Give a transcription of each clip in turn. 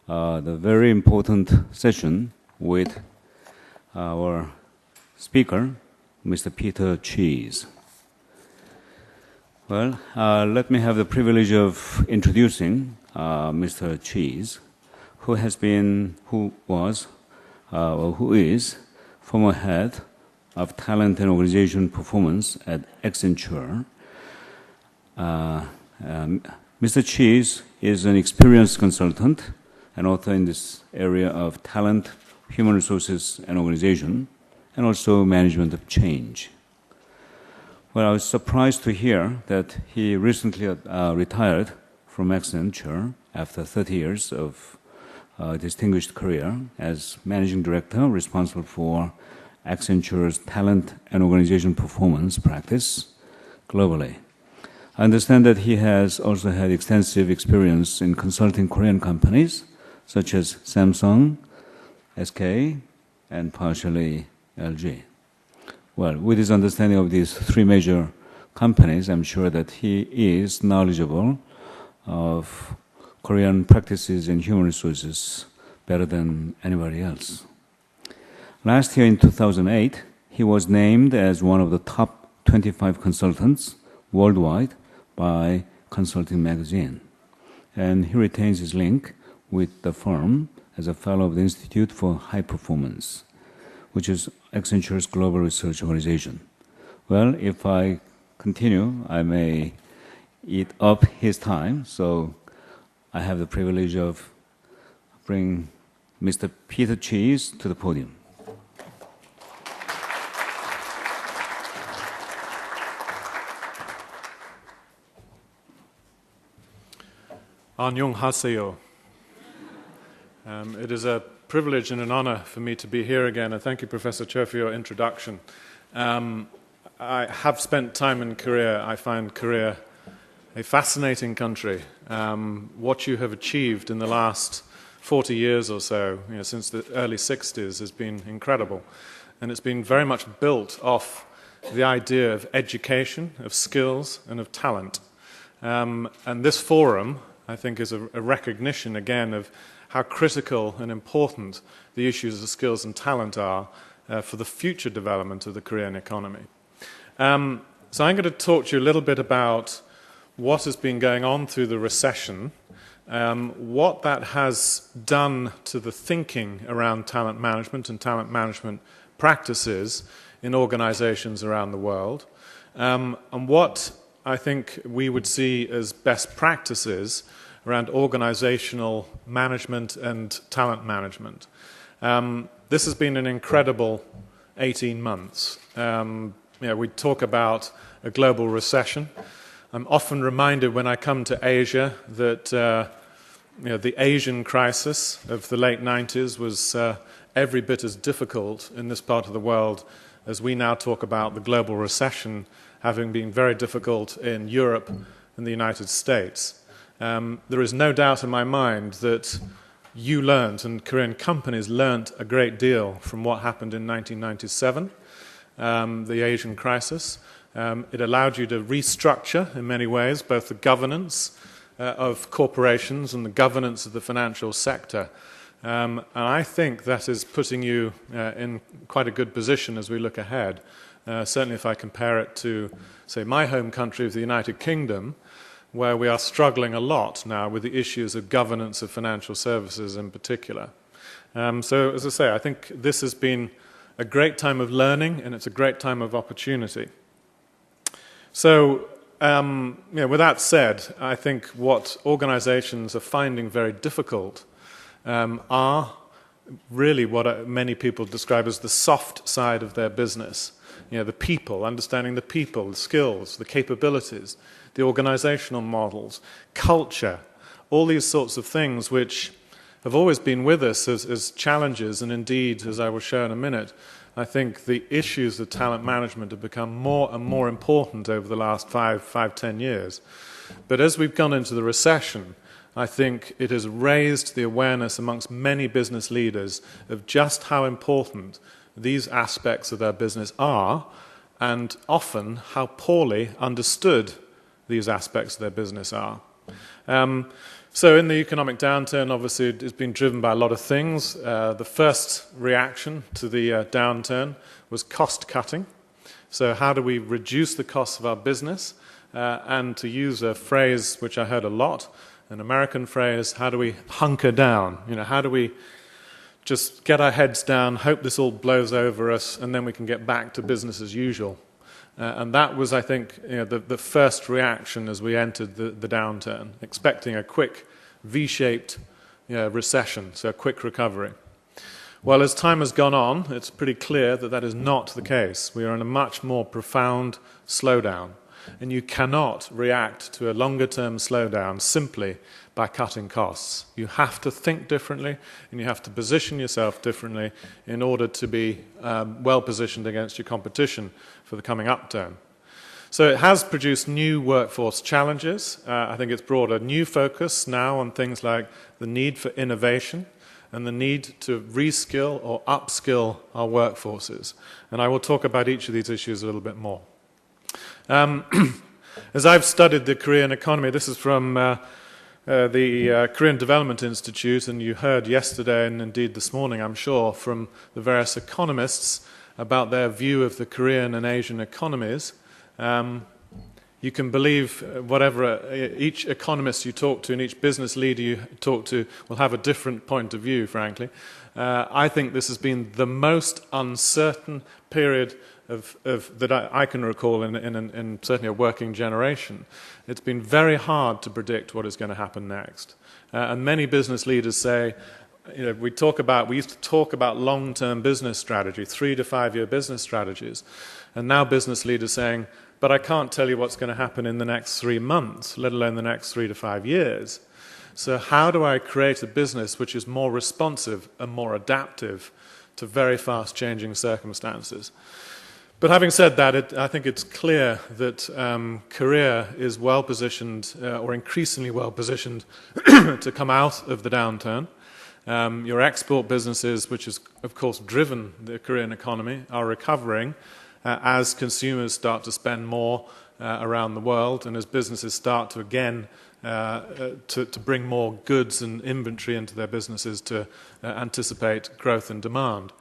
the very important session with our speaker, Mr. Peter Cheese. Well, let me have the privilege of introducing Mr. Cheese, who is former head of talent and organization performance at Accenture. Mr. Cheese is an experienced consultant and author in this area of talent, human resources and organization, and also management of change. Well, I was surprised to hear that he recently retired from Accenture after 30 years of distinguished career as managing director responsible for Accenture's talent and organization performance practice globally. I understand that he has also had extensive experience in consulting Korean companies such as Samsung, SK, and partially LG. Well, with his understanding of these three major companies, I'm sure that he is knowledgeable of Korean practices in human resources better than anybody else. Last year in 2008, he was named as one of the top 25 consultants worldwide by Consulting Magazine. And he retains his link with the firm as a fellow of the Institute for High Performance, which is Accenture's global research organization. Well, if I continue, I may eat up his time, so I have the privilege of bringing Mr. Peter Cheese to the podium. 안녕하세요. It is a privilege and an honor for me to be here again, and thank you, Professor Cho, for your introduction. I have spent time in Korea. I find Korea a fascinating country. What you have achieved in the last 40 years or so, since the early 60s, has been incredible. And it's been very much built off the idea of education, of skills, and of talent. And this forum, I think, is a recognition, again, of how critical and important the issues of skills and talent are for the future development of the Korean economy. So I'm going to talk to you a little bit about what has been going on through the recession, what that has done to the thinking around talent management and talent management practices in organizations around the world, and what I think we would see as best practices around organizational management and talent management. This has been an incredible 18 months. We talk about a global recession. I'm often reminded when I come to Asia that the Asian crisis of the late 90s was every bit as difficult in this part of the world as we now talk about the global recession having been very difficult in Europe and the United States. There is no doubt in my mind that you learned, and Korean companies learned a great deal from what happened in 1997, the Asian crisis. It allowed you to restructure, in many ways, both the governance of corporations and the governance of the financial sector. And I think that is putting you in quite a good position as we look ahead. Certainly if I compare it to, say, my home country of the United Kingdom, where we are struggling a lot now with the issues of governance of financial services in particular. So, as I say, I think this has been a great time of learning, and it's a great time of opportunity. So, with that said, I think what organizations are finding very difficult are really what many people describe as the soft side of their business. The people, understanding the people, the skills, the capabilities, the organizational models, culture, all these sorts of things which have always been with us as challenges, and indeed, as I will show in a minute, I think the issues of talent management have become more and more important over the last 10 years. But as we've gone into the recession, I think it has raised the awareness amongst many business leaders of just how important these aspects of their business are, and often how poorly understood these aspects of their business are. So in the economic downturn, obviously, it's been driven by a lot of things. The first reaction to the downturn was cost cutting. So how do we reduce the costs of our business? And to use a phrase which I heard a lot, an American phrase, how do we hunker down? You know, how do we just get our heads down, hope this all blows over us, and then we can get back to business as usual? And that was, I think, the first reaction as we entered the downturn, expecting a quick V-shaped recession, so a quick recovery. Well, as time has gone on, it's pretty clear that that is not the case. We are in a much more profound slowdown. And you cannot react to a longer-term slowdown simply by cutting costs. You have to think differently, and you have to position yourself differently in order to be well-positioned against your competition for the coming upturn. So it has produced new workforce challenges. I think it's brought a new focus now on things like the need for innovation and the need to reskill or upskill our workforces. And I will talk about each of these issues a little bit more. As I've studied the Korean economy, this is from the Korean Development Institute, and you heard yesterday and indeed this morning, I'm sure, from the various economists about their view of the Korean and Asian economies. You can believe whatever each economist you talk to and each business leader you talk to will have a different point of view, frankly. I think this has been the most uncertain period that I can recall in certainly a working generation. It's been very hard to predict what is going to happen next. And many business leaders say, we used to talk about long-term business strategy, 3 to 5 year business strategies. And now business leaders saying, but I can't tell you what's going to happen in the next 3 months, let alone the next 3 to 5 years. So how do I create a business which is more responsive and more adaptive to very fast changing circumstances? But having said that, I think it's clear that Korea is well positioned, or increasingly well positioned, to come out of the downturn. Your export businesses, which has, of course, driven the Korean economy, are recovering as consumers start to spend more around the world and as businesses start to, again, to bring more goods and inventory into their businesses to anticipate growth and demand.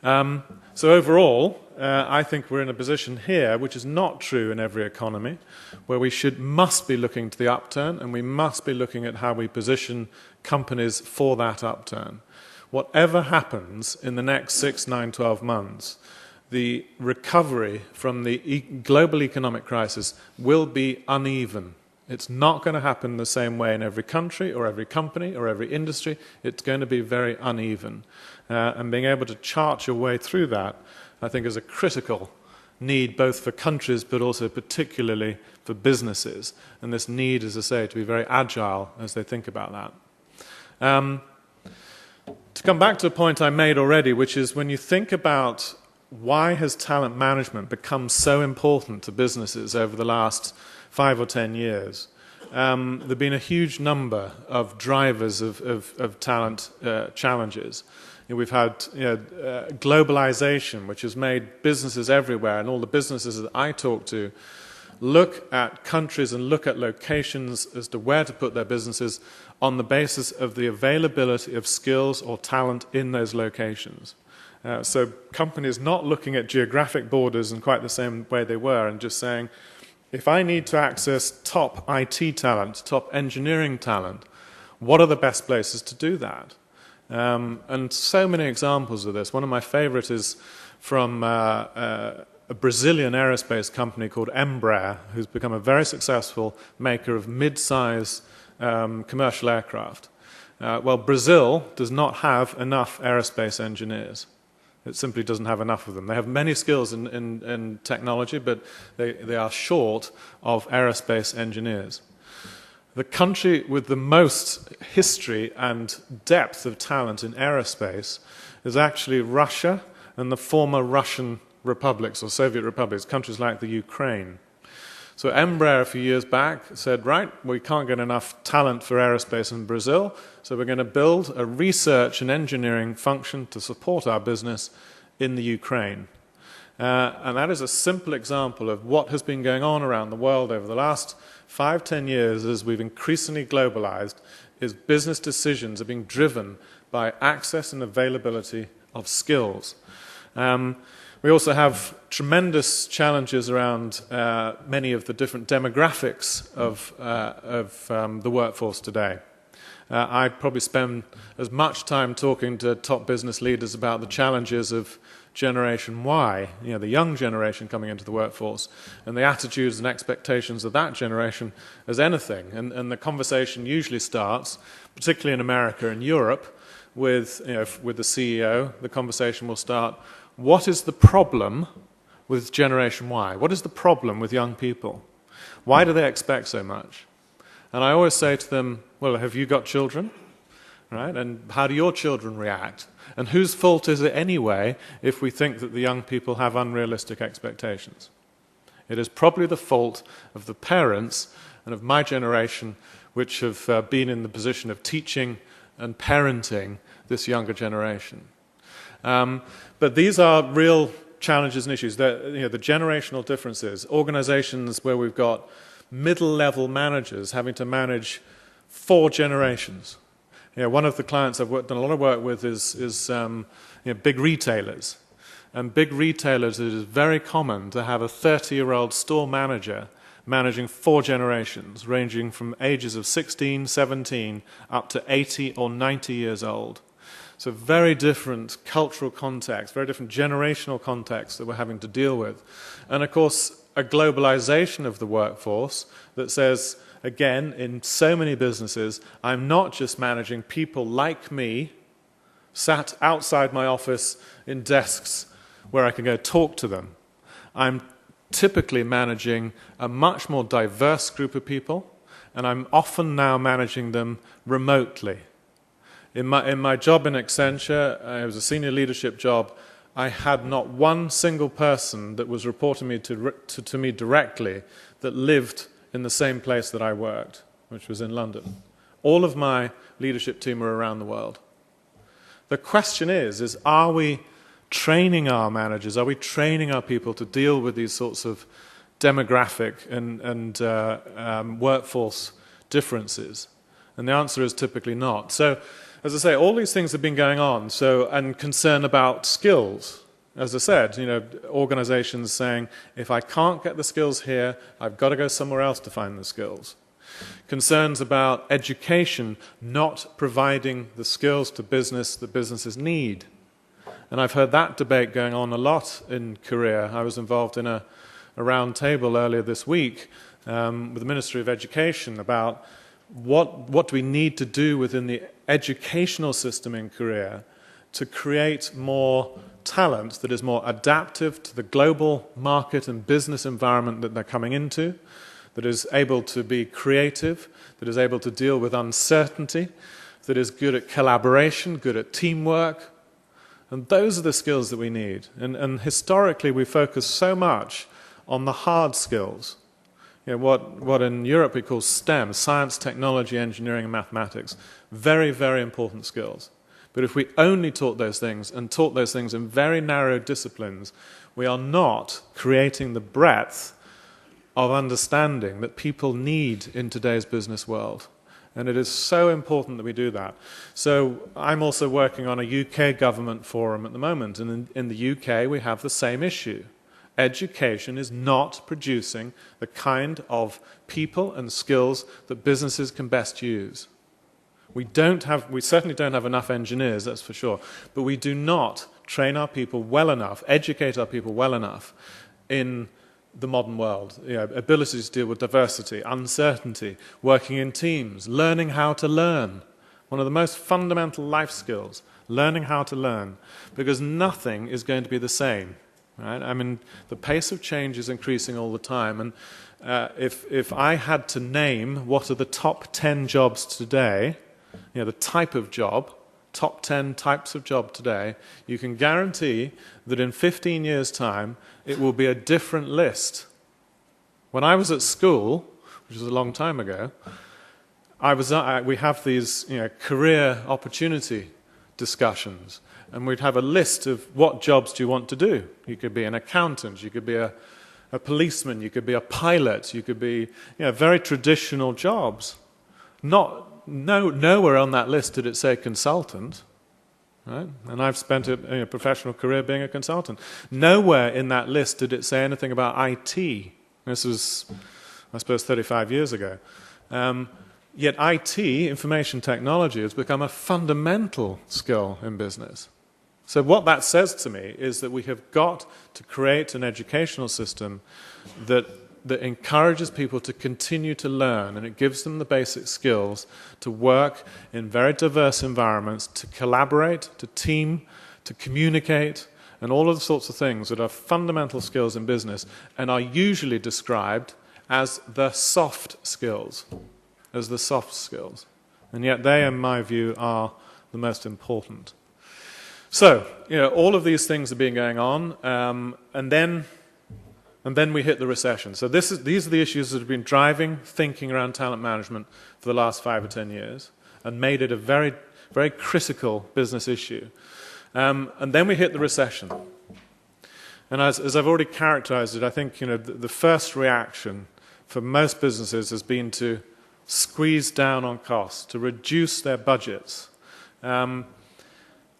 So overall, I think we're in a position here, which is not true in every economy, where we must be looking to the upturn, and we must be looking at how we position companies for that upturn. Whatever happens in the next 6, 9, 12 months, the recovery from the global economic crisis will be uneven. It's not going to happen the same way in every country or every company or every industry. It's going to be very uneven. And being able to chart your way through that, I think, is a critical need both for countries but also particularly for businesses. And this need, as I say, to be very agile as they think about that. To come back to a point I made already, which is when you think about why has talent management become so important to businesses over the last 5 or 10 years? There have been a huge number of drivers of talent challenges. We've had globalization, which has made businesses everywhere, and all the businesses that I talk to look at countries and look at locations as to where to put their businesses on the basis of the availability of skills or talent in those locations. So companies not looking at geographic borders in quite the same way they were and just saying, if I need to access top IT talent, top engineering talent, what are the best places to do that? And so many examples of this. One of my favorite is from a Brazilian aerospace company called Embraer, who's become a very successful maker of mid-size commercial aircraft. Well, Brazil does not have enough aerospace engineers. It simply doesn't have enough of them. They have many skills in technology, but they are short of aerospace engineers. The country with the most history and depth of talent in aerospace is actually Russia and the former Russian republics or Soviet republics, countries like the Ukraine. So Embraer a few years back said, right, we can't get enough talent for aerospace in Brazil, so we're going to build a research and engineering function to support our business in the Ukraine. And that is a simple example of what has been going on around the world over the last 5-10 years as we've increasingly globalized, is business decisions are being driven by access and availability of skills. We also have tremendous challenges around many of the different demographics of the workforce today. I probably spend as much time talking to top business leaders about the challenges of Generation Y, the young generation coming into the workforce, and the attitudes and expectations of that generation as anything. And the conversation usually starts, particularly in America and Europe, with the CEO. The conversation will start, what is the problem with Generation Y? What is the problem with young people? Why do they expect so much? And I always say to them, well, have you got children? Right? And how do your children react? And whose fault is it anyway if we think that the young people have unrealistic expectations? It is probably the fault of the parents and of my generation, which have been in the position of teaching and parenting this younger generation. But these are real challenges and issues. The generational differences, organizations where we've got middle-level managers having to manage 4 generations. One of the clients I've done a lot of work with is big retailers. And big retailers, it is very common to have a 30-year-old store manager managing 4 generations, ranging from ages of 16, 17, up to 80 or 90 years old. So very different cultural context, very different generational context that we're having to deal with. And of course, a globalization of the workforce that says, again, in so many businesses, I'm not just managing people like me, sat outside my office in desks where I can go talk to them. I'm typically managing a much more diverse group of people, and I'm often now managing them remotely. In my job in Accenture, it was a senior leadership job. I had not one single person that was reporting to me directly that lived in the same place that I worked, which was in London. All of my leadership team were around the world. The question is are we training our managers, are we training our people to deal with these sorts of demographic and workforce differences? And the answer is typically not. So, as I say, all these things have been going on, and concern about skills. As I said, organizations saying, if I can't get the skills here, I've got to go somewhere else to find the skills. Concerns about education not providing the skills to business that businesses need. And I've heard that debate going on a lot in Korea. I was involved in a round table earlier this week with the Ministry of Education about what do we need to do within the educational system in Korea to create more talent that is more adaptive to the global market and business environment that they're coming into, that is able to be creative, that is able to deal with uncertainty, that is good at collaboration, good at teamwork. And those are the skills that we need. And historically, we focus so much on the hard skills. What in Europe we call STEM, science, technology, engineering, and mathematics. Very, very important skills. But if we only taught those things, and taught those things in very narrow disciplines, we are not creating the breadth of understanding that people need in today's business world. And it is so important that we do that. So I'm also working on a UK government forum at the moment, and in the UK we have the same issue. Education is not producing the kind of people and skills that businesses can best use. We certainly don't have enough engineers, that's for sure, but we do not train our people well enough, educate our people well enough in the modern world. Ability to deal with diversity, uncertainty, working in teams, learning how to learn. One of the most fundamental life skills, learning how to learn, because nothing is going to be the same. Right? I mean, the pace of change is increasing all the time, and if I had to name what are the top 10 jobs today, the type of job, top 10 types of job today, you can guarantee that in 15 years' time, it will be a different list. When I was at school, which was a long time ago, we have these career opportunity discussions. And we'd have a list of what jobs do you want to do. You could be an accountant, you could be a policeman, you could be a pilot, you could be very traditional jobs. Not nowhere on that list did it say consultant. Right? And I've spent a professional career being a consultant. Nowhere in that list did it say anything about IT. This was, I suppose, 35 years ago. Yet IT, information technology, has become a fundamental skill in business. So what that says to me is that we have got to create an educational system that encourages people to continue to learn, and it gives them the basic skills to work in very diverse environments, to collaborate, to team, to communicate, and all of the sorts of things that are fundamental skills in business and are usually described as the soft skills, And yet they, in my view, are the most important. So, all of these things have been going on, and then we hit the recession. So these are the issues that have been driving thinking around talent management for the last 5 or 10 years and made it a very, very critical business issue. And then we hit the recession. And as I've already characterized it, I think the first reaction for most businesses has been to squeeze down on costs, to reduce their budgets. And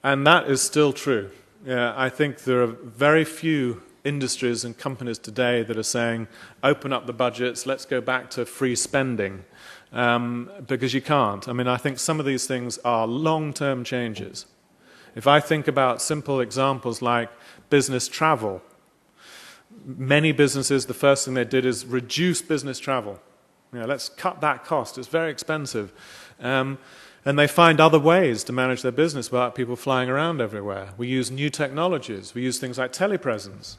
that is still true. I think there are very few industries and companies today that are saying, open up the budgets, let's go back to free spending, because you can't. I mean, I think some of these things are long-term changes. If I think about simple examples like business travel, many businesses, the first thing they did is reduce business travel. Let's cut that cost, it's very expensive. And they find other ways to manage their business without people flying around everywhere. We use new technologies. We use things like telepresence.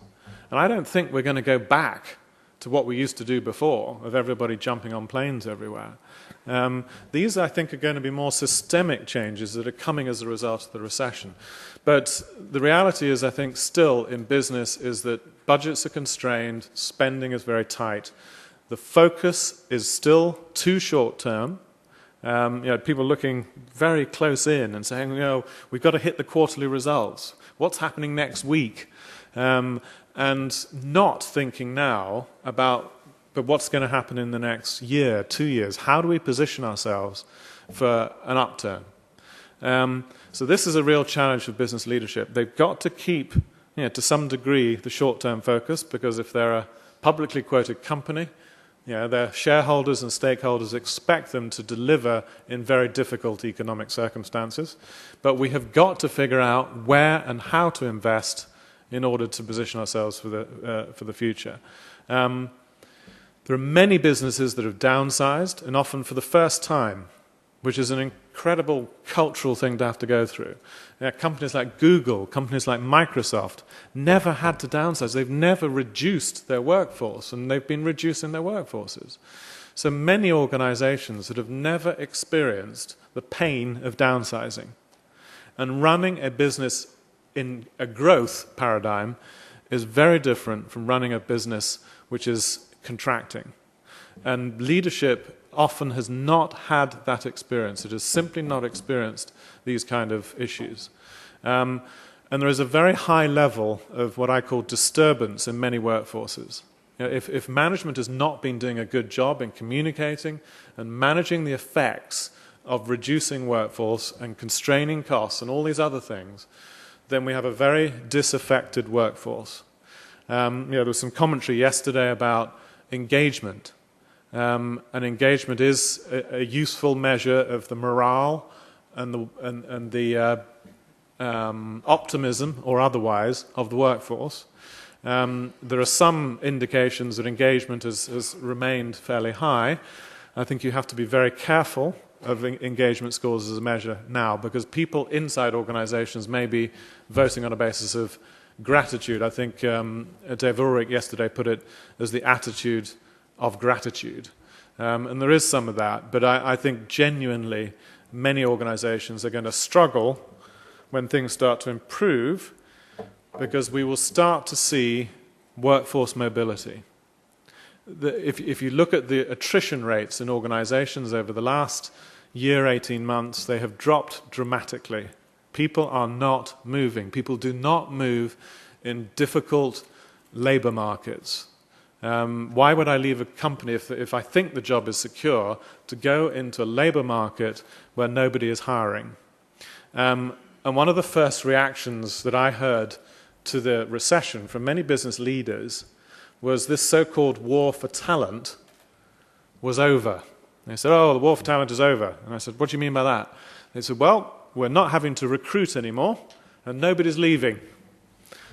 And I don't think we're going to go back to what we used to do before, of everybody jumping on planes everywhere. These, I think, are going to be more systemic changes that are coming as a result of the recession. But the reality is, I think, still in business is that budgets are constrained, spending is very tight. The focus is still too short-term. People looking very close in and saying, we've got to hit the quarterly results. What's happening next week? And not thinking now about but what's going to happen in the next year, 2 years. How do we position ourselves for an upturn? So this is a real challenge for business leadership. They've got to keep, to some degree, the short-term focus, because if they're a publicly quoted company, their shareholders and stakeholders expect them to deliver in very difficult economic circumstances. But we have got to figure out where and how to invest in order to position ourselves for the future. There are many businesses that have downsized, and often for the first time, which is an incredible cultural thing to have to go through. Companies like Google, companies like Microsoft, never had to downsize. They've never reduced their workforce, and they've been reducing their workforces. So many organizations that have never experienced the pain of downsizing. And running a business in a growth paradigm is very different from running a business which is contracting. And leadership often has not had that experience. It has simply not experienced these kind of issues. And there is a very high level of what I call disturbance in many workforces. If management has not been doing a good job in communicating and managing the effects of reducing workforce and constraining costs and all these other things, then we have a very disaffected workforce. There was some commentary yesterday about engagement. And engagement is a useful measure of the morale and the optimism, or otherwise, of the workforce. There are some indications that engagement has remained fairly high. I think you have to be very careful of engagement scores as a measure now, because people inside organizations may be voting on a basis of gratitude. I think Dave Ulrich yesterday put it as the attitude of gratitude. And there is some of that, but I think genuinely many organizations are going to struggle when things start to improve, because we will start to see workforce mobility. If you look at the attrition rates in organizations over the last year, 18 months, they have dropped dramatically. People are not moving. People do not move in difficult labor markets. Why would I leave a company if I think the job is secure to go into a labour market where nobody is hiring? And one of the first reactions that I heard to the recession from many business leaders was this so-called war for talent was over. They said, oh, the war for talent is over. And I said, what do you mean by that? They said, well, we're not having to recruit anymore and nobody's leaving.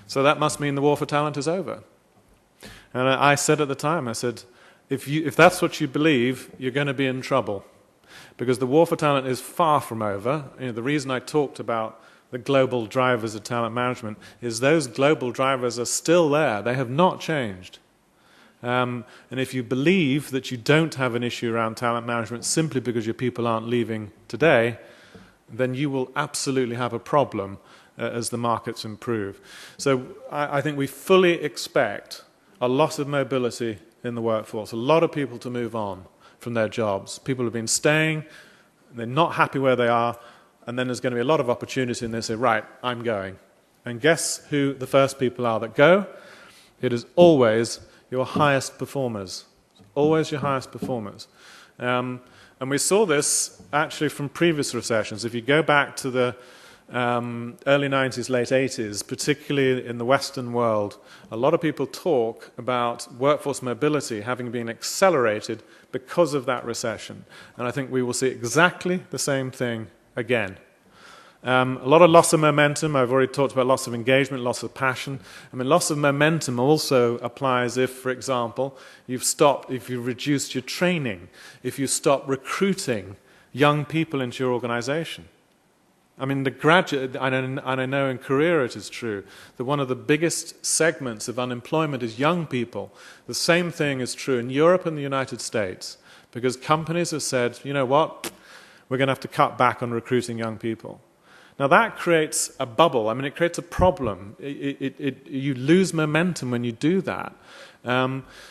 So that must mean the war for talent is over. And I said at the time, I said, if that's what you believe, you're going to be in trouble. Because the war for talent is far from over. The reason I talked about the global drivers of talent management is those global drivers are still there. They have not changed. And if you believe that you don't have an issue around talent management simply because your people aren't leaving today, then you will absolutely have a problem as the markets improve. So I think we fully expect a lot of mobility in the workforce, a lot of people to move on from their jobs. People have been staying, they're not happy where they are, and then there's going to be a lot of opportunity and they say, right, I'm going. And guess who the first people are that go? It is always your highest performers. Always your highest performers. And we saw this actually from previous recessions. If you go back to the early 90s, late 80s, particularly in the Western world, a lot of people talk about workforce mobility having been accelerated because of that recession. And I think we will see exactly the same thing again. A lot of loss of momentum. I've already talked about loss of engagement, loss of passion. I mean, loss of momentum also applies if, for example, if you've reduced your training, if you stop recruiting young people into your organization. I mean, the graduate, and I know in Korea it is true, that one of the biggest segments of unemployment is young people. The same thing is true in Europe and the United States, because companies have said, you know what, we're going to have to cut back on recruiting young people. Now that creates a bubble. I mean, it creates a problem. You lose momentum when you do that.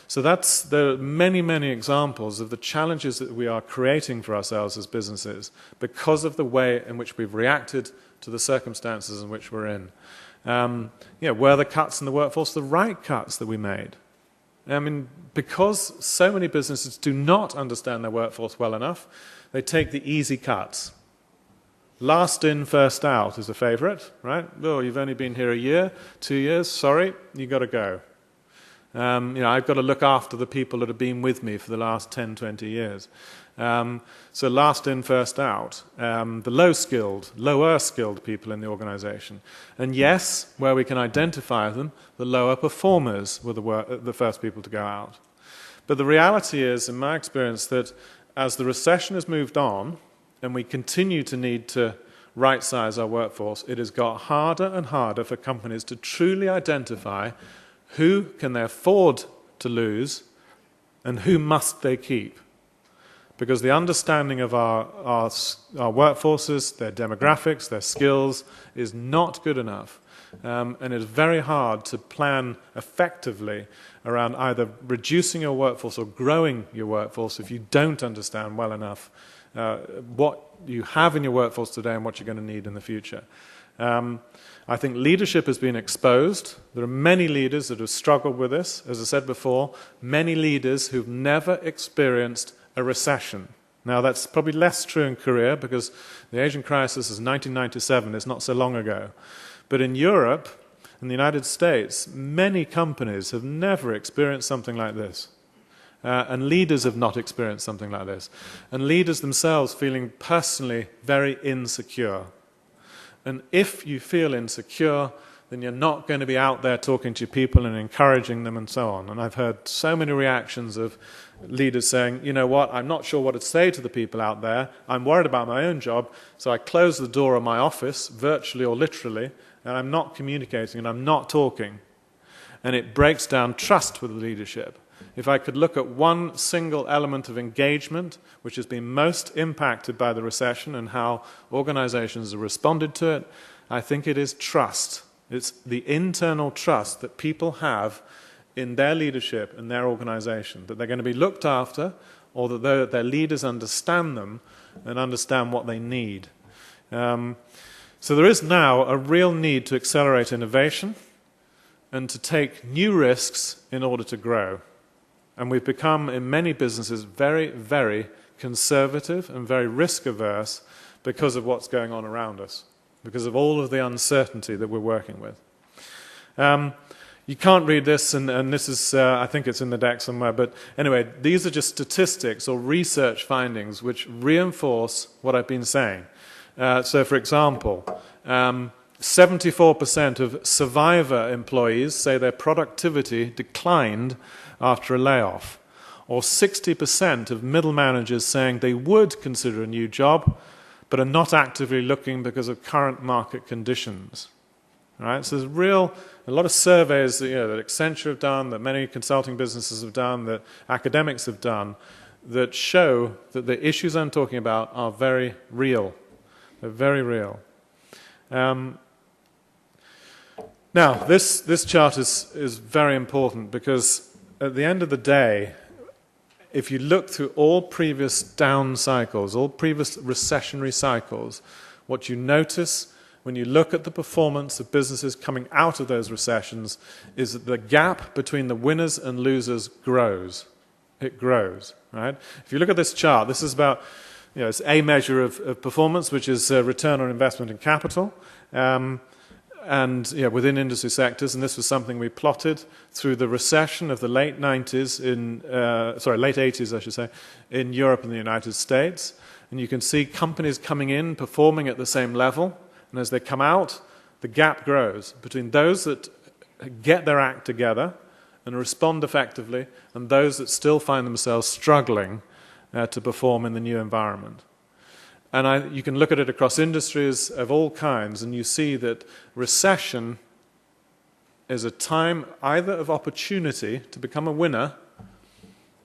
So there are many, many examples of the challenges that we are creating for ourselves as businesses because of the way in which we've reacted to the circumstances in which we're in. Were the cuts in the workforce the right cuts that we made? I mean, because so many businesses do not understand their workforce well enough, they take the easy cuts. Last in, first out is a favorite, right? Oh, you've only been here a year, 2 years, sorry, you've got to go. I've got to look after the people that have been with me for the last 10, 20 years. So last in, first out, the lower skilled people in the organization. And yes, where we can identify them, the lower performers were the first people to go out. But the reality is, in my experience, that as the recession has moved on, and we continue to need to right-size our workforce, it has got harder and harder for companies to truly identify who can they afford to lose and who must they keep. Because the understanding of our workforces, their demographics, their skills, is not good enough. And it's very hard to plan effectively around either reducing your workforce or growing your workforce if you don't understand well enough what you have in your workforce today and what you're going to need in the future. I think leadership has been exposed. There are many leaders that have struggled with this. As I said before, many leaders who've never experienced a recession. Now, that's probably less true in Korea because the Asian crisis is 1997. It's not so long ago. But in Europe and the United States, many companies have never experienced something like this. And leaders have not experienced something like this. And leaders themselves feeling personally very insecure. And if you feel insecure, then you're not going to be out there talking to your people and encouraging them and so on. And I've heard so many reactions of leaders saying, you know what, I'm not sure what to say to the people out there. I'm worried about my own job, so I close the door of my office, virtually or literally, and I'm not communicating and I'm not talking. And it breaks down trust with the leadership. If I could look at one single element of engagement which has been most impacted by the recession and how organizations have responded to it, I think it is trust. It's the internal trust that people have in their leadership and their organization, that they're going to be looked after or that their leaders understand them and understand what they need. So there is now a real need to accelerate innovation and to take new risks in order to grow. And we've become, in many businesses, very, very conservative and very risk-averse because of what's going on around us, because of all of the uncertainty that we're working with. You can't read this, and this is, I think it's in the deck somewhere, but anyway, these are just statistics or research findings which reinforce what I've been saying. So, for example, 74% of survivor employees say their productivity declined after a layoff, or 60% of middle managers saying they would consider a new job, but are not actively looking because of current market conditions. All right? So there's a lot of surveys that, that Accenture have done, that many consulting businesses have done, that academics have done, that show that the issues I'm talking about are very real. They're very real. Now, this chart is very important because at the end of the day, if you look through all previous down cycles, all previous recessionary cycles, what you notice when you look at the performance of businesses coming out of those recessions is that the gap between the winners and losers grows. It grows, right? If you look at this chart, this is about, it's a measure of performance, which is return on investment in capital, and within industry sectors, and this was something we plotted through the recession of the late 90s late 80s, I should say, in Europe and the United States. And you can see companies coming in, performing at the same level, and as they come out, the gap grows between those that get their act together and respond effectively, and those that still find themselves struggling to perform in the new environment. And you can look at it across industries of all kinds, and you see that recession is a time either of opportunity to become a winner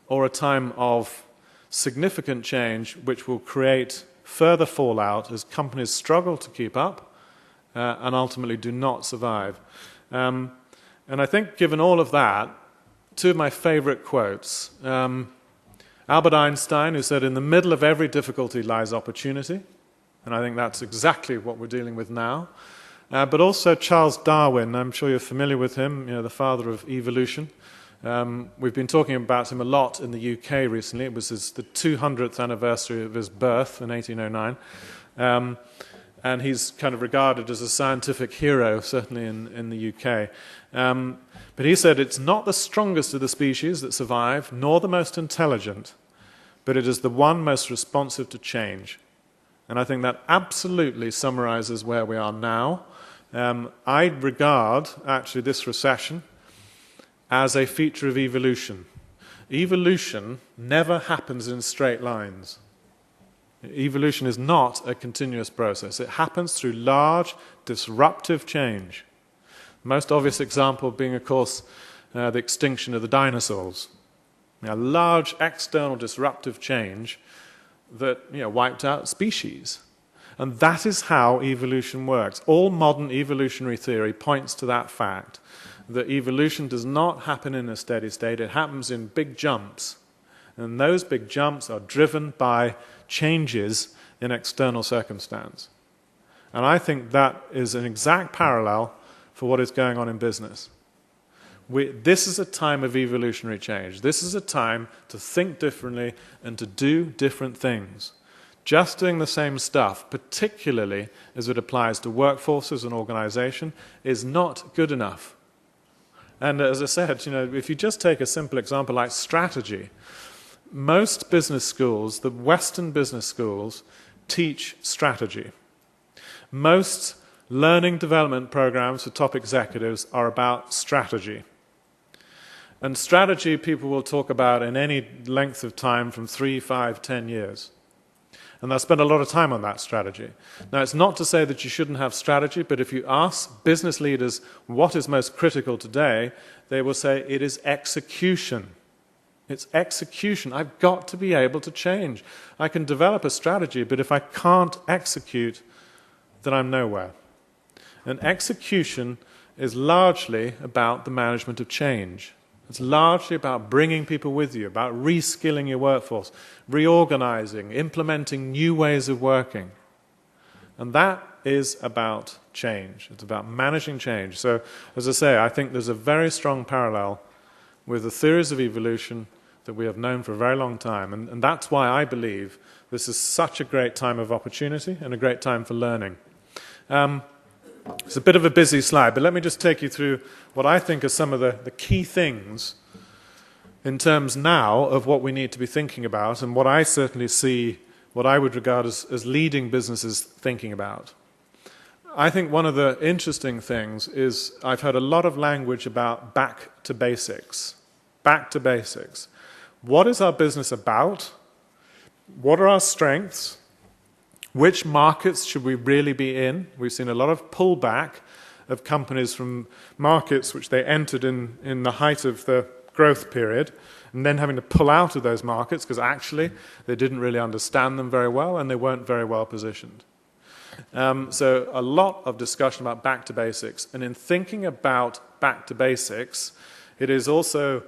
or a time of significant change which will create further fallout as companies struggle to keep up and ultimately do not survive. And I think given all of that, two of my favorite quotes. Albert Einstein, who said, "In the middle of every difficulty lies opportunity," and I think that's exactly what we're dealing with now. But also Charles Darwin, I'm sure you're familiar with him, the father of evolution. We've been talking about him a lot in the UK recently. It was the 200th anniversary of his birth in 1809. And he's kind of regarded as a scientific hero, certainly in the UK. But he said, "It's not the strongest of the species that survive, nor the most intelligent, but it is the one most responsive to change." And I think that absolutely summarizes where we are now. I regard, actually, this recession as a feature of evolution. Evolution never happens in straight lines. Evolution is not a continuous process. It happens through large, disruptive change. The most obvious example being, of course, the extinction of the dinosaurs. A large external disruptive change that wiped out species. And that is how evolution works. All modern evolutionary theory points to that fact, that evolution does not happen in a steady state. It happens in big jumps. And those big jumps are driven by changes in external circumstance. And I think that is an exact parallel for what is going on in business. This is a time of evolutionary change. This is a time to think differently and to do different things. Just doing the same stuff, particularly as it applies to workforces and organization, is not good enough. And as I said, if you just take a simple example like strategy, most business schools, the Western business schools, teach strategy. Most learning development programs for top executives are about strategy. And strategy people will talk about in any length of time from 3, 5, 10 years. And they'll spend a lot of time on that strategy. Now, it's not to say that you shouldn't have strategy, but if you ask business leaders what is most critical today, they will say it is execution. It's execution. I've got to be able to change. I can develop a strategy, but if I can't execute, then I'm nowhere. And execution is largely about the management of change. It's largely about bringing people with you, about reskilling your workforce, reorganizing, implementing new ways of working. And that is about change. It's about managing change. So, as I say, I think there's a very strong parallel with the theories of evolution that we have known for a very long time. And that's why I believe this is such a great time of opportunity and a great time for learning. It's a bit of a busy slide, but let me just take you through what I think are some of the key things in terms now of what we need to be thinking about and what I certainly see, what I would regard as leading businesses thinking about. I think one of the interesting things is I've heard a lot of language about back to basics. Back to basics. What is our business about? What are our strengths? Which markets should we really be in? We've seen a lot of pullback of companies from markets which they entered in the height of the growth period, and then having to pull out of those markets because actually they didn't really understand them very well and they weren't very well positioned. So a lot of discussion about back to basics. And in thinking about back to basics, it is also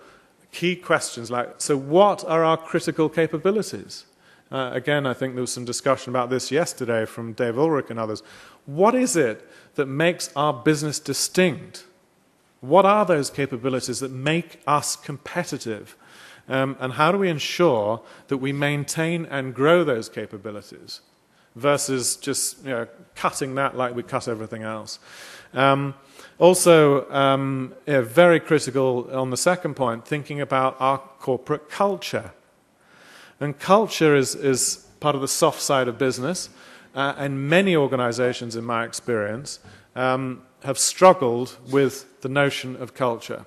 key questions like, so what are our critical capabilities? Again, I think there was some discussion about this yesterday from Dave Ulrich and others. What is it that makes our business distinct? What are those capabilities that make us competitive? And how do we ensure that we maintain and grow those capabilities versus just cutting that like we cut everything else? Also, very critical on the second point, thinking about our corporate culture. And culture is part of the soft side of business, and many organizations, in my experience, have struggled with the notion of culture.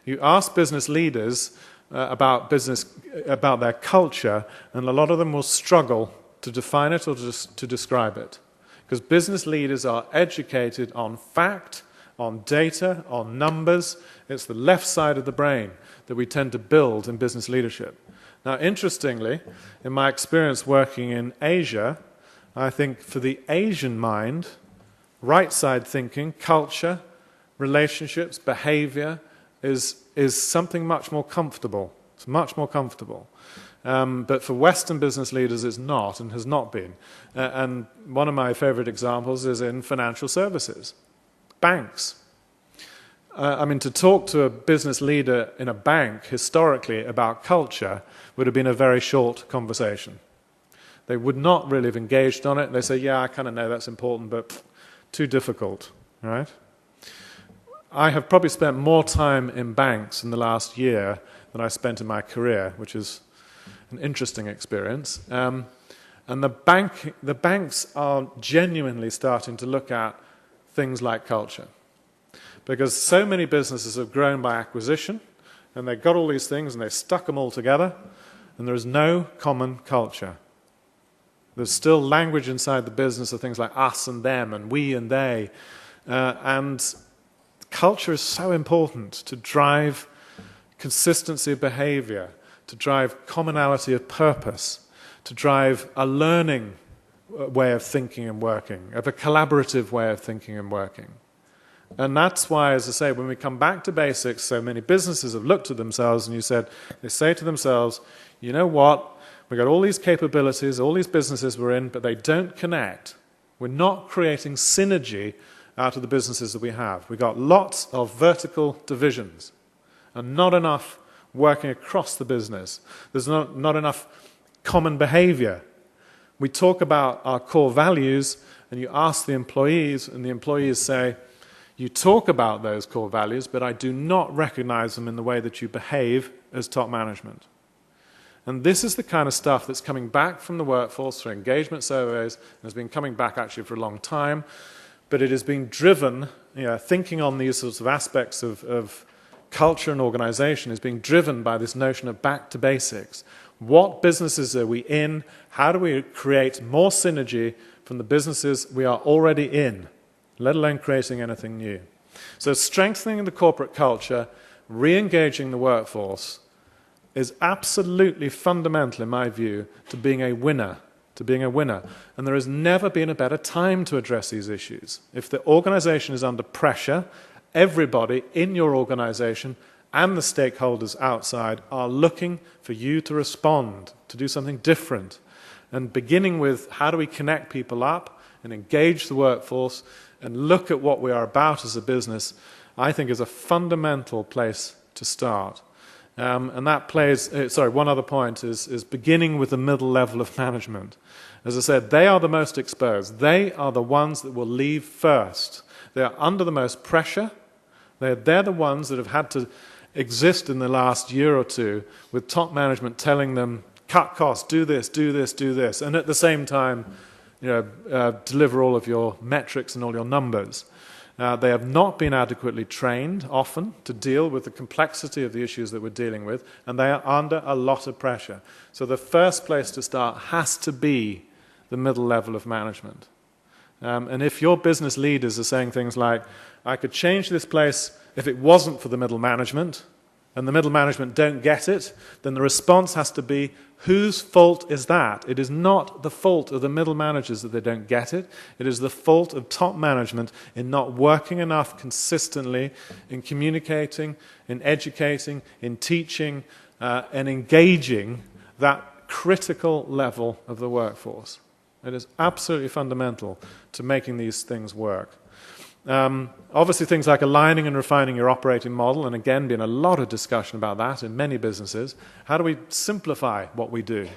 You ask business leaders about their culture, and a lot of them will struggle to define it or to describe it. Because business leaders are educated on fact, on data, on numbers. It's the left side of the brain that we tend to build in business leadership. Now, interestingly, in my experience working in Asia, I think for the Asian mind, right-side thinking, culture, relationships, behavior is something much more comfortable. It's much more comfortable. But for Western business leaders, it's not and has not been. And one of my favorite examples is in financial services. Banks. To talk to a business leader in a bank historically about culture would have been a very short conversation. They would not really have engaged on it. They say, yeah, I kind of know that's important, but too difficult, right? I have probably spent more time in banks in the last year than I spent in my career, which is an interesting experience. And the banks are genuinely starting to look at things like culture. Because so many businesses have grown by acquisition, and they've got all these things, and they've stuck them all together, and there is no common culture. There's still language inside the business of things like us and them, and we and they. And culture is so important to drive consistency of behavior, to drive commonality of purpose, to drive a learning way of thinking and working, of a collaborative way of thinking and working. And that's why, as I say, when we come back to basics, so many businesses have looked at themselves and they say to themselves, you know what, we've got all these capabilities, all these businesses we're in, but they don't connect. We're not creating synergy out of the businesses that we have. We've got lots of vertical divisions and not enough working across the business. There's not enough common behavior. We talk about our core values, and you ask the employees, and the employees say, you talk about those core values, but I do not recognize them in the way that you behave as top management. And this is the kind of stuff that's coming back from the workforce through engagement surveys, and has been coming back actually for a long time, but it is being driven, thinking on these sorts of aspects of culture and organization is being driven by this notion of back to basics. What businesses are we in? How do we create more synergy from the businesses we are already in, let alone creating anything new? So strengthening the corporate culture, re-engaging the workforce is absolutely fundamental, in my view, to being a winner. And there has never been a better time to address these issues. If the organization is under pressure, everybody in your organization and the stakeholders outside are looking for you to respond, to do something different. And beginning with how do we connect people up and engage the workforce and look at what we are about as a business, I think is a fundamental place to start. And that plays, one other point is beginning with the middle level of management. As I said, they are the most exposed. They are the ones that will leave first. They are under the most pressure. They're the ones that have had to exist in the last year or two with top management telling them, cut costs, do this, do this, do this, and at the same time, deliver all of your metrics and all your numbers. They have not been adequately trained, often, to deal with the complexity of the issues that we're dealing with, and they are under a lot of pressure. So the first place to start has to be the middle level of management. And if your business leaders are saying things like, I could change this place if it wasn't for the middle management, and the middle management don't get it, then the response has to be, whose fault is that? It is not the fault of the middle managers that they don't get it. It is the fault of top management in not working enough consistently in communicating, in educating, in teaching, and engaging that critical level of the workforce. It is absolutely fundamental to making these things work. Obviously, things like aligning and refining your operating model, and again, been a lot of discussion about that in many businesses. How do we simplify what we do?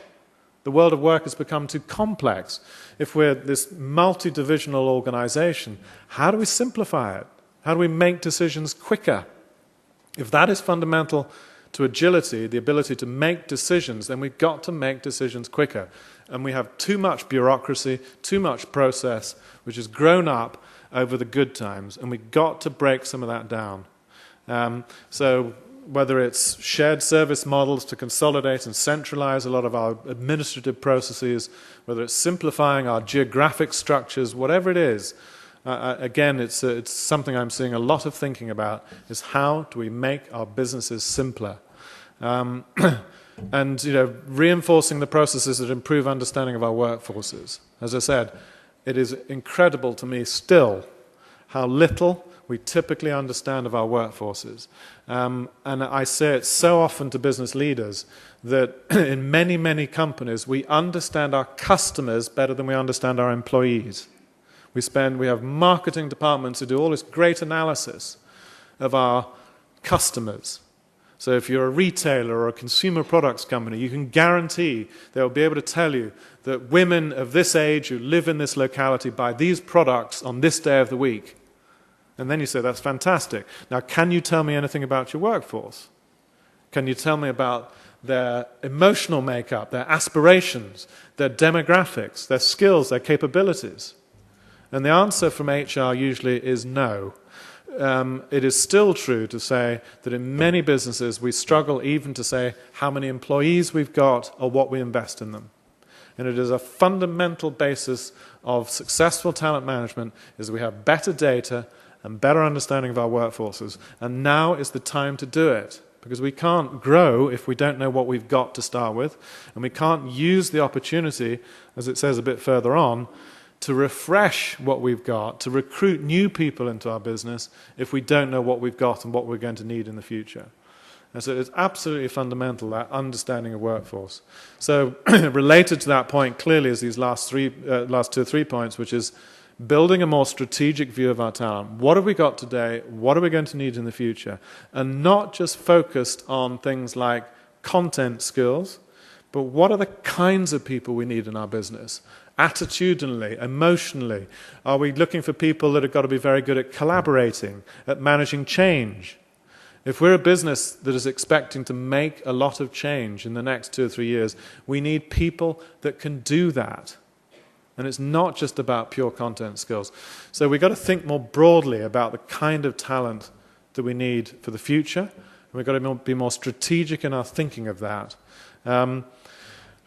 The world of work has become too complex. If we're this multi-divisional organization, how do we simplify it? How do we make decisions quicker? If that is fundamental to agility, the ability to make decisions, then we've got to make decisions quicker. And we have too much bureaucracy, too much process, which has grown up over the good times, and we've got to break some of that down. So whether it's shared service models to consolidate and centralize a lot of our administrative processes, whether it's simplifying our geographic structures, whatever it is, again, it's something I'm seeing a lot of thinking about, is how do we make our businesses simpler? And reinforcing the processes that improve understanding of our workforces. As I said, it is incredible to me still how little we typically understand of our workforces. And I say it so often to business leaders that in many, many companies we understand our customers better than we understand our employees. We have marketing departments who do all this great analysis of our customers. So if you're a retailer or a consumer products company, you can guarantee they'll be able to tell you that women of this age who live in this locality buy these products on this day of the week. And then you say, that's fantastic. Now, can you tell me anything about your workforce? Can you tell me about their emotional makeup, their aspirations, their demographics, their skills, their capabilities? And the answer from HR usually is no. It is still true to say that in many businesses we struggle even to say how many employees we've got or what we invest in them. And it is a fundamental basis of successful talent management is we have better data and better understanding of our workforces. And now is the time to do it, because we can't grow if we don't know what we've got to start with, and we can't use the opportunity, as it says a bit further on, to refresh what we've got, to recruit new people into our business if we don't know what we've got and what we're going to need in the future. And so it's absolutely fundamental, that understanding of workforce. So related to that point clearly is these last two or three points, which is building a more strategic view of our talent. What have we got today? What are we going to need in the future? And not just focused on things like content skills, but what are the kinds of people we need in our business? Attitudinally, emotionally. Are we looking for people that have got to be very good at collaborating, at managing change? If we're a business that is expecting to make a lot of change in the next 2 or 3 years, we need people that can do that. And it's not just about pure content skills. So we've got to think more broadly about the kind of talent that we need for the future. And we've got to be more strategic in our thinking of that.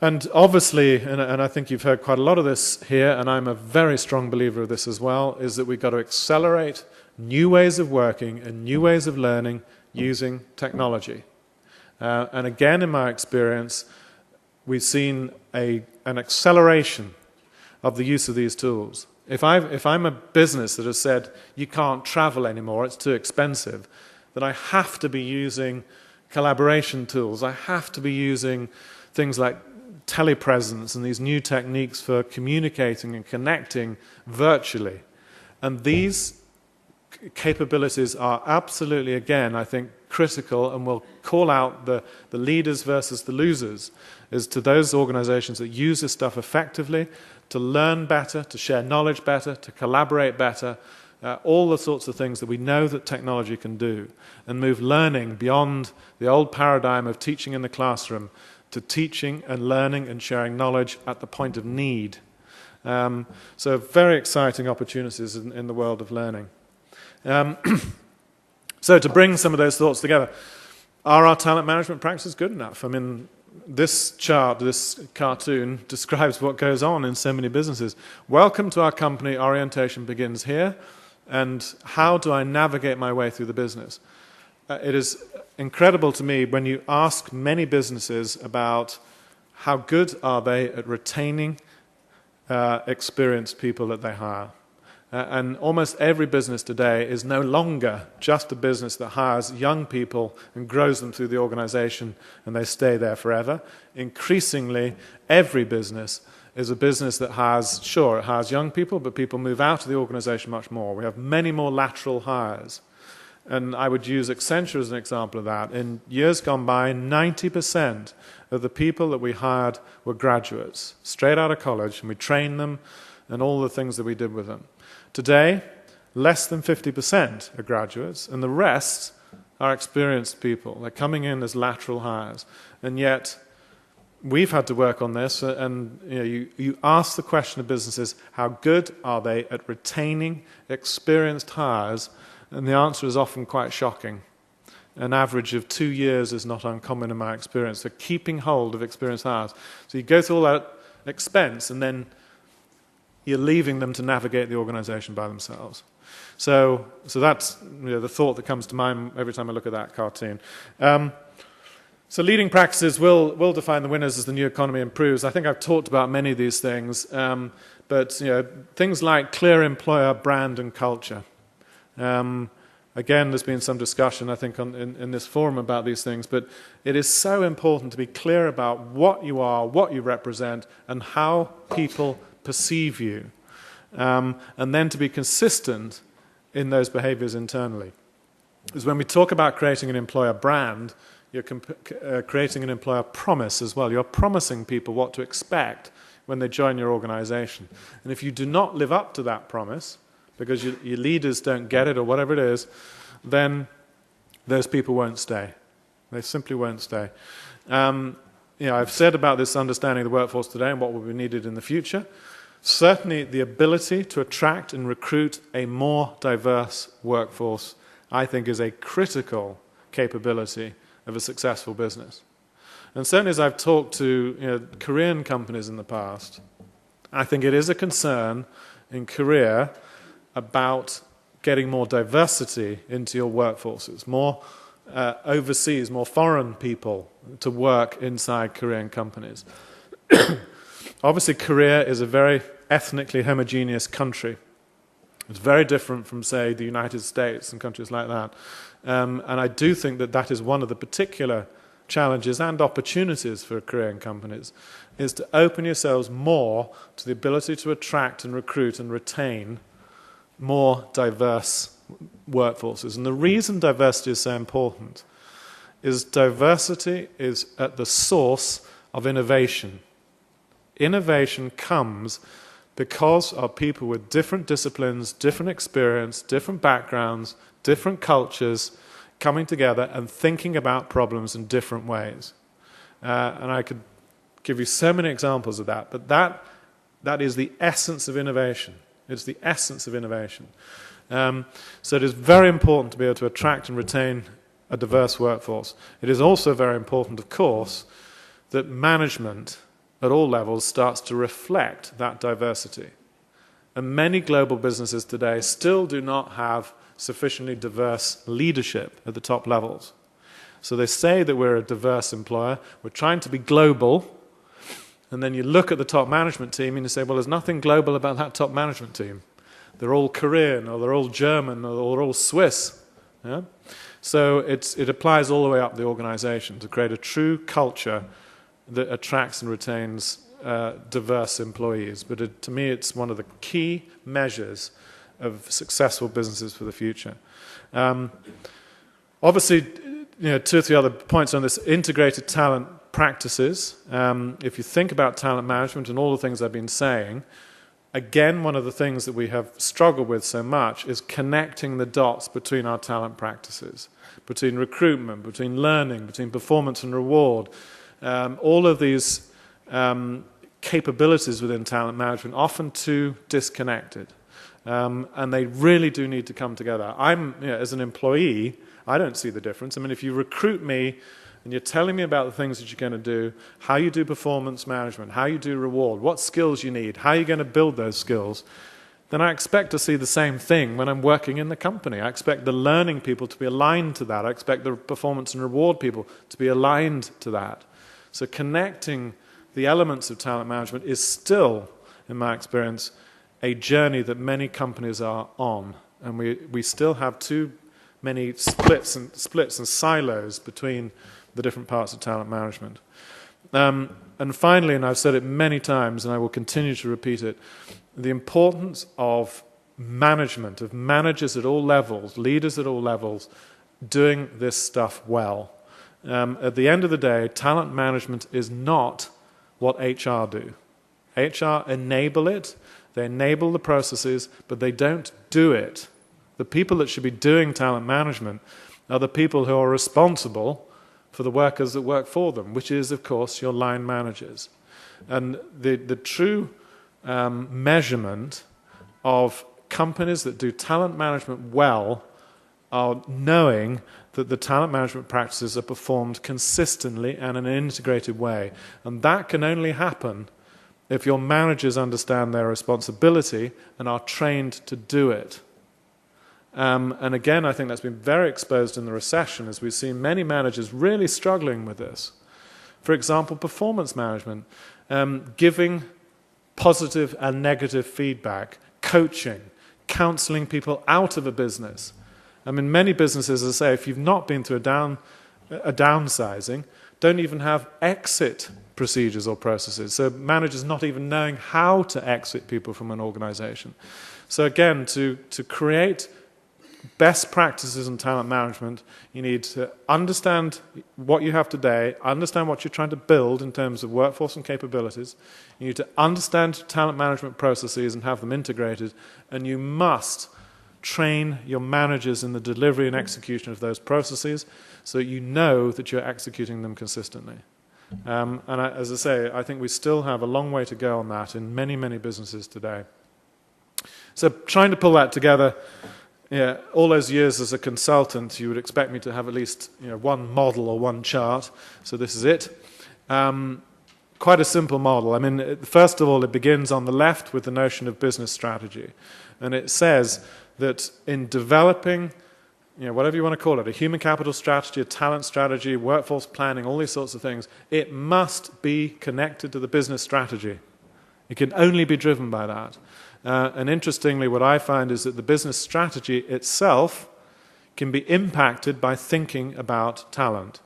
And obviously, and I think you've heard quite a lot of this here, and I'm a very strong believer of this as well, is that we've got to accelerate new ways of working and new ways of learning using technology. And again, in my experience, we've seen an acceleration of the use of these tools. If I'm a business that has said, you can't travel anymore, it's too expensive, then I have to be using collaboration tools. I have to be using things like telepresence and these new techniques for communicating and connecting virtually. And these capabilities are absolutely, again, I think, critical, and will call out the leaders versus the losers, is to those organizations that use this stuff effectively, to learn better, to share knowledge better, to collaborate better, all the sorts of things that we know that technology can do, and move learning beyond the old paradigm of teaching in the classroom to teaching and learning and sharing knowledge at the point of need. So very exciting opportunities in the world of learning. So to bring some of those thoughts together, are our talent management practices good enough? I mean, this chart, this cartoon, describes what goes on in so many businesses. Welcome to our company, orientation begins here, and how do I navigate my way through the business? It is incredible to me when you ask many businesses about how good are they at retaining experienced people that they hire. And almost every business today is no longer just a business that hires young people and grows them through the organization and they stay there forever. Increasingly, every business is a business that hires, sure, it hires young people, but people move out of the organization much more. We have many more lateral hires. And I would use Accenture as an example of that. In years gone by, 90% of the people that we hired were graduates, straight out of college, and we trained them and all the things that we did with them. Today, less than 50% are graduates, and the rest are experienced people. They're coming in as lateral hires. And yet, we've had to work on this, and you ask the question of businesses, how good are they at retaining experienced hires? And the answer is often quite shocking. An average of 2 years is not uncommon in my experience. So keeping hold of experienced hires. So you go through all that expense, and then you're leaving them to navigate the organization by themselves. So that's the thought that comes to mind every time I look at that cartoon. So leading practices will define the winners as the new economy improves. I think I've talked about many of these things, but things like clear employer brand and culture. Again, there's been some discussion, I think, in this forum about these things, but it is so important to be clear about what you are, what you represent, and how people perceive you, and then to be consistent in those behaviors internally. Because when we talk about creating an employer brand, you're creating an employer promise as well. You're promising people what to expect when they join your organization. And if you do not live up to that promise, because your leaders don't get it or whatever it is, then those people won't stay. They simply won't stay. I've said about this understanding of the workforce today and what will be needed in the future. Certainly the ability to attract and recruit a more diverse workforce, I think, is a critical capability of a successful business. And certainly as I've talked to Korean companies in the past, I think it is a concern in Korea about getting more diversity into your workforces, more overseas, more foreign people to work inside Korean companies. Obviously, Korea is a very ethnically homogeneous country. It's very different from, say, the United States and countries like that. And I do think that is one of the particular challenges and opportunities for Korean companies, is to open yourselves more to the ability to attract and recruit and retain more diverse workforces. And the reason diversity is so important is diversity is at the source of innovation. Innovation comes because of people with different disciplines, different experience, different backgrounds, different cultures coming together and thinking about problems in different ways. And I could give you so many examples of that, but that is the essence of innovation. It's the essence of innovation. So it is very important to be able to attract and retain a diverse workforce. It is also very important, of course, that management at all levels starts to reflect that diversity. And many global businesses today still do not have sufficiently diverse leadership at the top levels. So they say that we're a diverse employer, we're trying to be global, and then you look at the top management team and you say, well, there's nothing global about that top management team. They're all Korean, or they're all German, or they're all Swiss. Yeah? So it applies all the way up the organization to create a true culture that attracts and retains diverse employees. But to me, it's one of the key measures of successful businesses for the future. Obviously, two or three other points on this. Integrated talent practices. If you think about talent management and all the things I've been saying, again, one of the things that we have struggled with so much is connecting the dots between our talent practices, between recruitment, between learning, between performance and reward. All of these capabilities within talent management, often too disconnected. And they really do need to come together. As an employee, I don't see the difference. I mean, if you recruit me and you're telling me about the things that you're going to do, how you do performance management, how you do reward, what skills you need, how you're going to build those skills, then I expect to see the same thing when I'm working in the company. I expect the learning people to be aligned to that. I expect the performance and reward people to be aligned to that. So connecting the elements of talent management is still, in my experience, a journey that many companies are on. And we still have too many splits and silos between the different parts of talent management. And finally, and I've said it many times, and I will continue to repeat it, the importance of management, of managers at all levels, leaders at all levels, doing this stuff well. At the end of the day, talent management is not what HR do. HR enable it, they enable the processes, but they don't do it. The people that should be doing talent management are the people who are responsible for the workers that work for them, which is, of course, your line managers. And the true measurement of companies that do talent management well are knowing that the talent management practices are performed consistently and in an integrated way. And that can only happen if your managers understand their responsibility and are trained to do it. And again, I think that's been very exposed in the recession, as we've seen many managers really struggling with this. For example, performance management, giving positive and negative feedback, coaching, counseling people out of a business. I mean, many businesses, as I say, if you've not been through a downsizing, don't even have exit procedures or processes. So managers not even knowing how to exit people from an organization. So again, to create best practices in talent management, you need to understand what you have today, understand what you're trying to build in terms of workforce and capabilities. You need to understand talent management processes and have them integrated, and you must train your managers in the delivery and execution of those processes so you know that you're executing them consistently. As I say, I think we still have a long way to go on that in many, many businesses today. So trying to pull that together, all those years as a consultant, you would expect me to have at least one model or one chart. So this is it. Quite a simple model. I mean, first of all, it begins on the left with the notion of business strategy. And it says that in developing, whatever you want to call it, a human capital strategy, a talent strategy, workforce planning, all these sorts of things, it must be connected to the business strategy. It can only be driven by that. And interestingly, what I find is that the business strategy itself can be impacted by thinking about talent.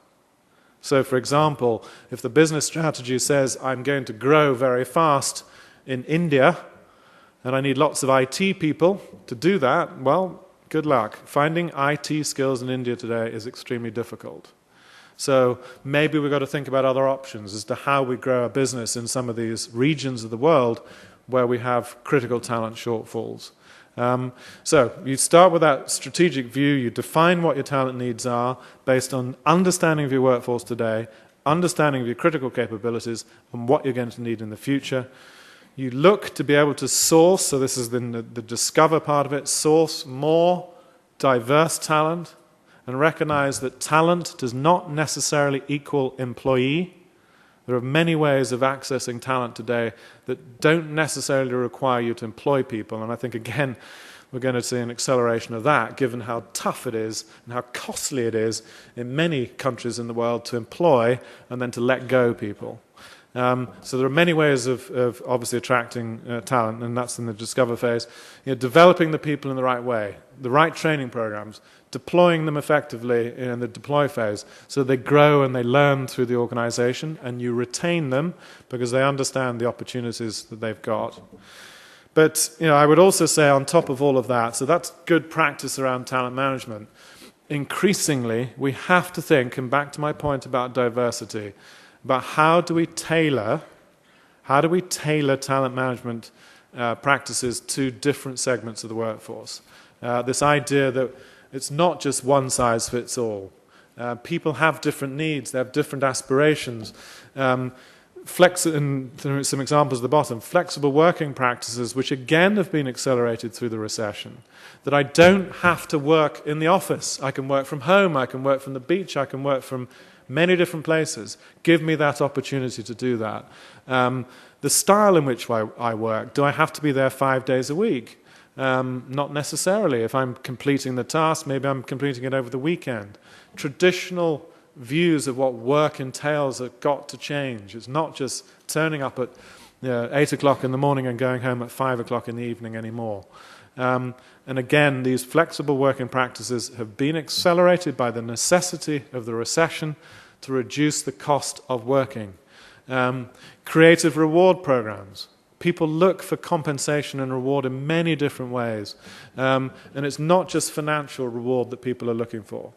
So, for example, if the business strategy says, I'm going to grow very fast in India, and I need lots of IT people to do that, well, good luck. Finding IT skills in India today is extremely difficult. So maybe we've got to think about other options as to how we grow a business in some of these regions of the world where we have critical talent shortfalls. So you start with that strategic view, you define what your talent needs are based on understanding of your workforce today, understanding of your critical capabilities and what you're going to need in the future. You look to be able to source, so this is the discover part of it, source more diverse talent and recognize that talent does not necessarily equal employee. There are many ways of accessing talent today that don't necessarily require you to employ people. And I think, again, we're going to see an acceleration of that, given how tough it is and how costly it is in many countries in the world to employ and then to let go people. So there are many ways of obviously attracting talent, and that's in the discover phase. Developing the people in the right way, the right training programs, deploying them effectively in the deploy phase so they grow and they learn through the organization, and you retain them because they understand the opportunities that they've got. But I would also say on top of all of that, so that's good practice around talent management. increasingly we have to think, and back to my point about diversity, about how do we tailor talent management practices to different segments of the workforce. This idea that it's not just one size fits all. People have different needs, they have different aspirations. And some examples at the bottom, flexible working practices, which again have been accelerated through the recession. That I don't have to work in the office. I can work from home, I can work from the beach, I can work from many different places. Give me that opportunity to do that. The style in which I work, do I have to be there 5 days a week? Not necessarily. If I'm completing the task, maybe I'm completing it over the weekend. Traditional views of what work entails have got to change. It's not just turning up at 8 o'clock in the morning and going home at 5 o'clock in the evening anymore. And again, these flexible working practices have been accelerated by the necessity of the recession to reduce the cost of working. Creative reward programs. People look for compensation and reward in many different ways. And it's not just financial reward that people are looking for.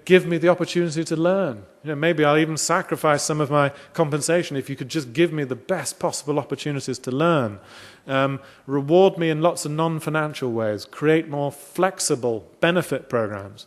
Give me the opportunity to learn. Maybe I'll even sacrifice some of my compensation if you could just give me the best possible opportunities to learn. Reward me in lots of non-financial ways. Create more flexible benefit programs.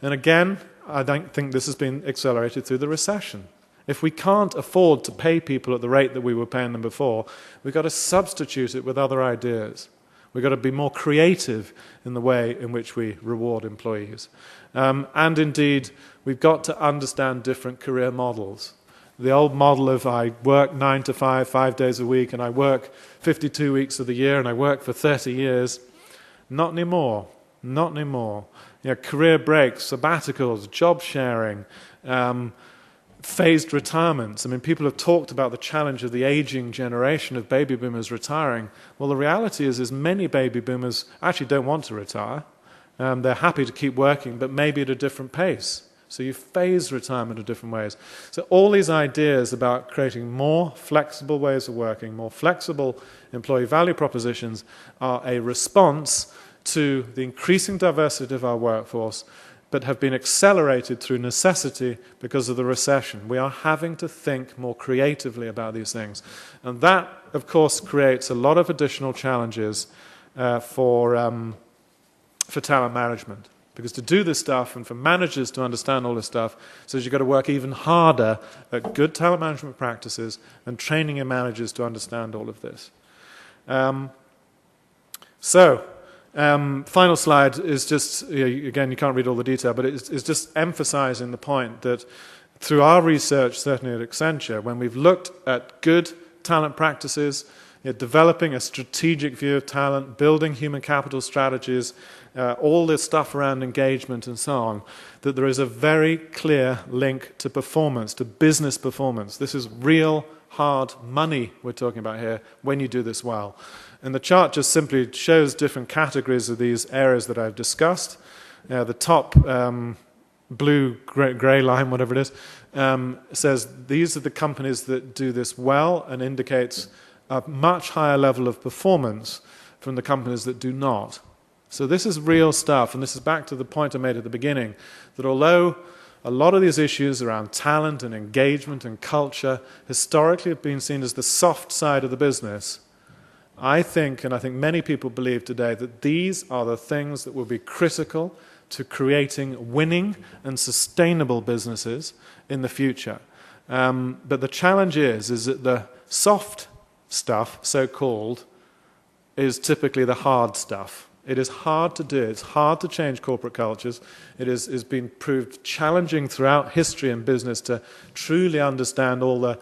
And again, I don't think this has been accelerated through the recession. If we can't afford to pay people at the rate that we were paying them before, we've got to substitute it with other ideas. We've got to be more creative in the way in which we reward employees. And indeed, we've got to understand different career models. The old model of I work 9 to 5, 5 days a week, and I work 52 weeks of the year, and I work for 30 years. Not anymore. Not anymore. Career breaks, sabbaticals, job sharing, phased retirements. I mean, people have talked about the challenge of the aging generation of baby boomers retiring. Well, the reality is many baby boomers actually don't want to retire. They're happy to keep working, but maybe at a different pace. So you phase retirement in different ways. So all these ideas about creating more flexible ways of working, more flexible employee value propositions are a response to the increasing diversity of our workforce, but have been accelerated through necessity because of the recession. We are having to think more creatively about these things. And that, of course, creates a lot of additional challenges for talent management. Because to do this stuff and for managers to understand all this stuff, says you've got to work even harder at good talent management practices and training your managers to understand all of this. Final slide is just, again, you can't read all the detail, but it's just emphasizing the point that through our research, certainly at Accenture, when we've looked at good talent practices, developing a strategic view of talent, building human capital strategies, all this stuff around engagement and so on, that there is a very clear link to performance, to business performance. This is real hard money we're talking about here when you do this well. And the chart just simply shows different categories of these areas that I've discussed. The top blue, grey line, whatever it is, says these are the companies that do this well and indicates a much higher level of performance from the companies that do not. So this is real stuff, and this is back to the point I made at the beginning, that although a lot of these issues around talent and engagement and culture historically have been seen as the soft side of the business, I think, and I think many people believe today, that these are the things that will be critical to creating winning and sustainable businesses in the future. But the challenge is that the soft stuff, so-called, is typically the hard stuff. It is hard to do. It's hard to change corporate cultures. It has been proved challenging throughout history and business to truly understand all the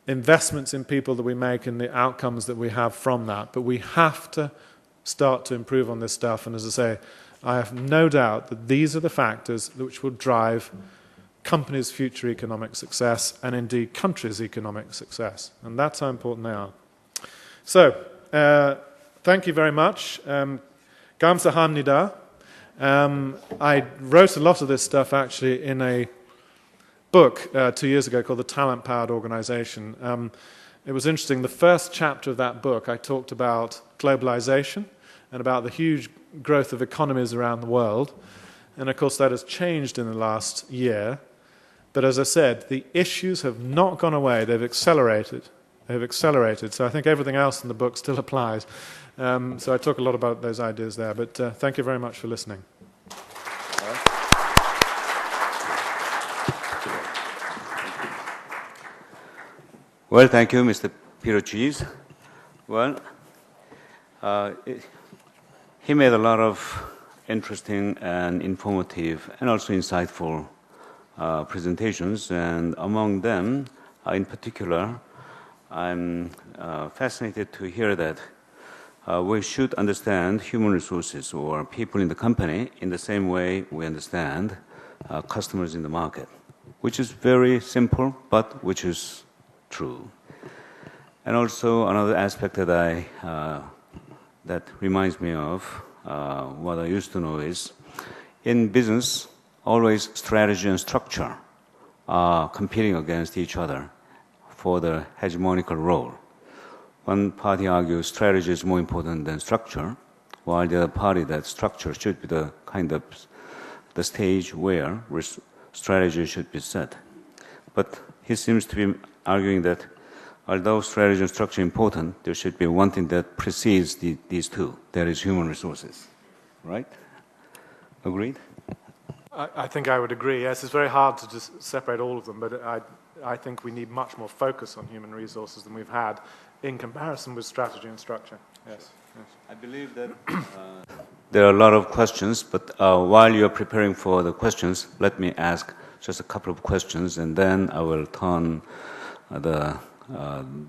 investments in people that we make and the outcomes that we have from that. But we have to start to improve on this stuff. And as I say, I have no doubt that these are the factors which will drive companies' future economic success and indeed countries' economic success. And that's how important they are. So, thank you very much. Kamsahamnida. I wrote a lot of this stuff actually in a book 2 years ago called The Talent Powered Organization. It was interesting. The first chapter of that book, I talked about globalization and about the huge growth of economies around the world. And of course that has changed in the last year. But as I said, the issues have not gone away, they've accelerated. So I think everything else in the book still applies. So I talk a lot about those ideas there, but thank you very much for listening. Well, thank you, Mr. Peter Cheese. Well, he made a lot of interesting and informative and also insightful presentations, and among them, in particular, I'm fascinated to hear that we should understand human resources or people in the company in the same way we understand customers in the market, which is very simple, but which is true. And also another aspect that that reminds me of what I used to know is, in business, always strategy and structure are competing against each other for the hegemonical role. One party argues strategy is more important than structure, while the other party that structure should be the kind of the stage where strategy should be set. But he seems to be arguing that although strategy and structure are important, there should be one thing that precedes these two, that is human resources. Right? Agreed? I think I would agree. Yes, it's very hard to just separate all of them, but I think we need much more focus on human resources than we've had in comparison with strategy and structure. Yes. I believe that there are a lot of questions, but while you're preparing for the questions, let me ask just a couple of questions, and then I will turn the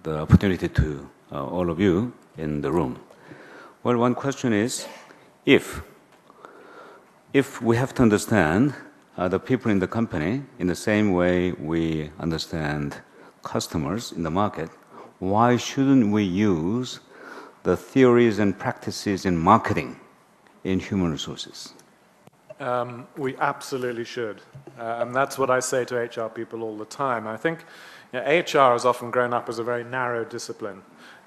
opportunity to all of you in the room. Well, one question is, if we have to understand the people in the company in the same way we understand customers in the market, why shouldn't we use the theories and practices in marketing in human resources? We absolutely should. And that's what I say to HR people all the time. I think HR has often grown up as a very narrow discipline.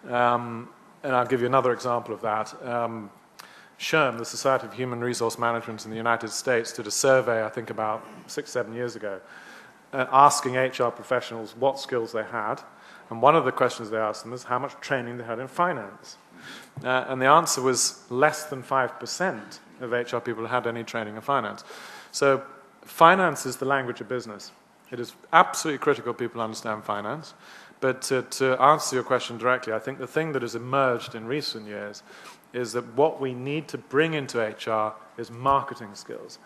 And I'll give you another example of that. SHRM, the Society of Human Resource Management in the United States, did a survey, I think about 6-7 years ago, asking HR professionals what skills they had. And one of the questions they asked them is how much training they had in finance. And the answer was less than 5% of HR people had any training in finance. So finance is the language of business. It is absolutely critical people understand finance. But to answer your question directly, I think the thing that has emerged in recent years is that what we need to bring into HR is marketing skills.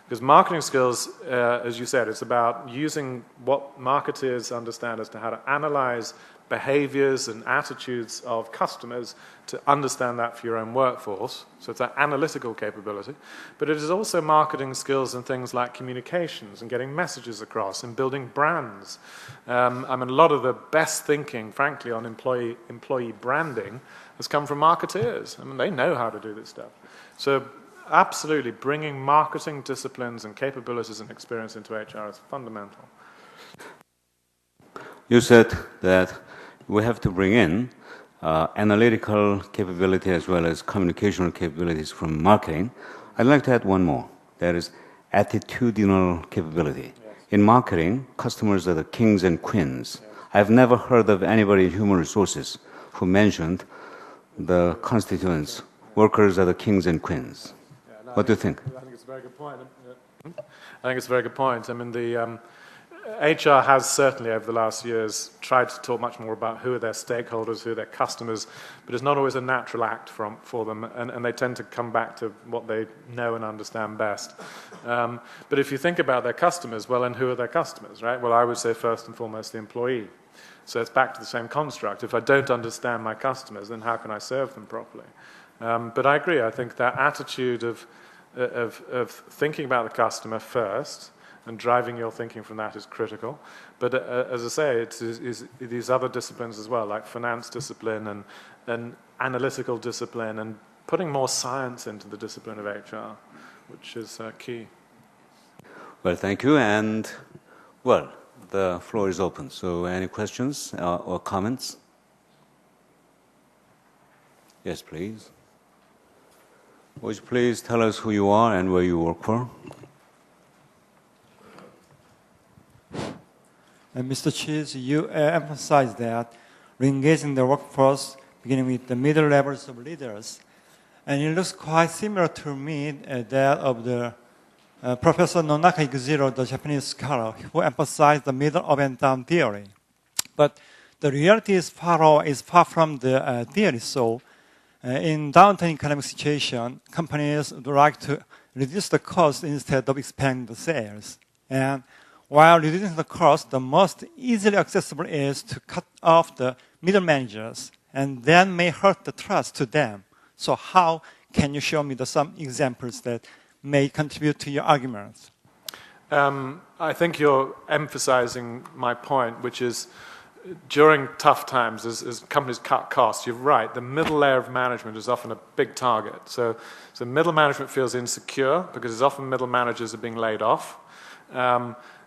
Because marketing skills, as you said, it's about using what marketers understand as to how to analyze behaviors and attitudes of customers to understand that for your own workforce. So it's that analytical capability. But it is also marketing skills and things like communications and getting messages across and building brands. I mean, a lot of the best thinking, frankly, on employee branding has come from marketeers. I mean, they know how to do this stuff. So absolutely, bringing marketing disciplines and capabilities and experience into HR is fundamental. You said that we have to bring in analytical capability as well as communicational capabilities from marketing. I'd like to add one more. That is attitudinal capability. Yes. In marketing, customers are the kings and queens. Yes. I've never heard of anybody in human resources who mentioned the constituents. Workers are the kings and queens. Yeah, no, what do you think? I think it's a very good point. I think it's a very good point. I mean, the HR has certainly over the last years tried to talk much more about who are their stakeholders, who are their customers, but it's not always a natural act for them, and they tend to come back to what they know and understand best. But if you think about their customers, well, and who are their customers, right? Well, I would say first and foremost the employee. So it's back to the same construct. If I don't understand my customers, then how can I serve them properly? But I agree. I think that attitude of thinking about the customer first and driving your thinking from that is critical. But as I say, it's these other disciplines as well, like finance discipline and analytical discipline, and putting more science into the discipline of HR, which is key. Well, thank you. And, well, the floor is open. So any questions or comments? Yes, please. Would you please tell us who you are and where you work for? Mr. Cheese, you emphasized that re-engaging the workforce, beginning with the middle levels of leaders. And it looks quite similar to me that of the Professor Nonaka Ikujiro, the Japanese scholar, who emphasized the middle up and down theory. But the reality is far from the theory. So in downturn economic situation, companies would like to reduce the cost instead of expanding the sales. And while reducing the cost, the most easily accessible is to cut off the middle managers, and then may hurt the trust to them. So how can you show me some examples that may contribute to your arguments? I think you're emphasizing my point, which is during tough times, as companies cut costs, you're right, the middle layer of management is often a big target. So middle management feels insecure because it's often middle managers are being laid off.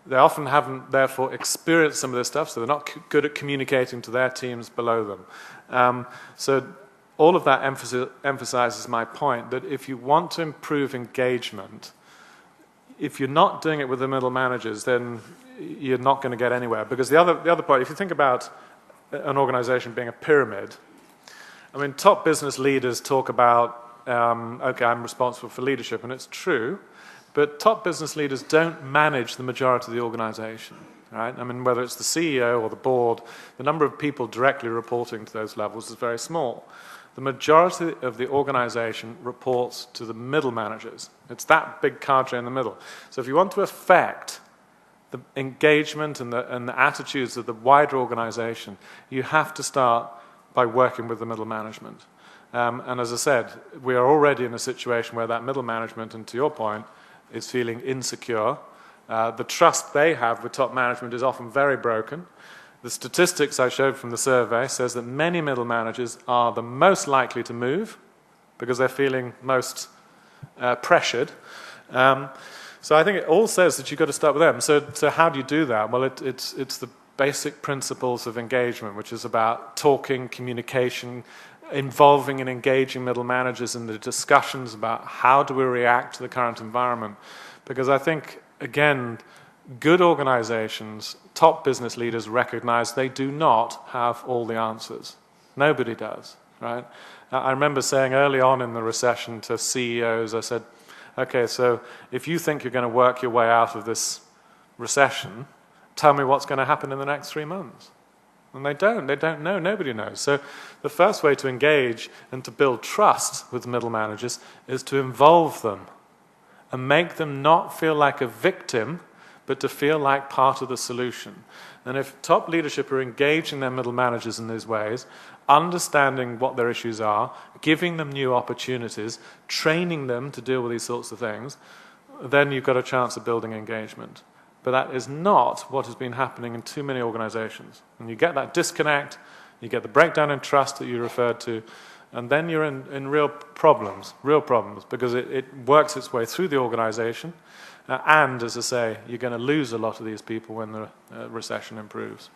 They often haven't, therefore, experienced some of this stuff, so they're not good at communicating to their teams below them. So all of that emphasizes my point that if you want to improve engagement, if you're not doing it with the middle managers, then you're not going to get anywhere. Because the other point, if you think about an organization being a pyramid, I mean, top business leaders talk about, okay, I'm responsible for leadership, and it's true, but top business leaders don't manage the majority of the organization, right? I mean, whether it's the CEO or the board, the number of people directly reporting to those levels is very small. The majority of the organization reports to the middle managers. It's that big cadre in the middle. So if you want to affect the engagement and the attitudes of the wider organization, you have to start by working with the middle management. And as I said, we are already in a situation where that middle management, and to your point, is feeling insecure. The trust they have with top management is often very broken. The statistics I showed from the survey says that many middle managers are the most likely to move because they're feeling most pressured. So I think it all says that you've got to start with them. So how do you do that? Well, it's the basic principles of engagement, which is about talking, communication, involving and engaging middle managers in the discussions about how do we react to the current environment. Because I think, again, good organizations, top business leaders recognize they do not have all the answers. Nobody does, right? I remember saying early on in the recession to CEOs, I said, okay, so if you think you're going to work your way out of this recession, tell me what's going to happen in the next 3 months. And they don't know, nobody knows. So the first way to engage and to build trust with middle managers is to involve them and make them not feel like a victim, but to feel like part of the solution. And if top leadership are engaging their middle managers in these ways, understanding what their issues are, giving them new opportunities, training them to deal with these sorts of things, then you've got a chance of building engagement. But that is not what has been happening in too many organizations. And you get that disconnect, you get the breakdown in trust that you referred to, and then you're in real problems, because it works its way through the organization. And, as I say, you're going to lose a lot of these people when the recession improves.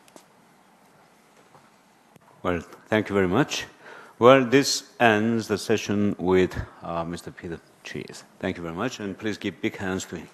Well, thank you very much. Well, this ends the session with Mr. Peter Cheese. Thank you very much, and please give big hands to him.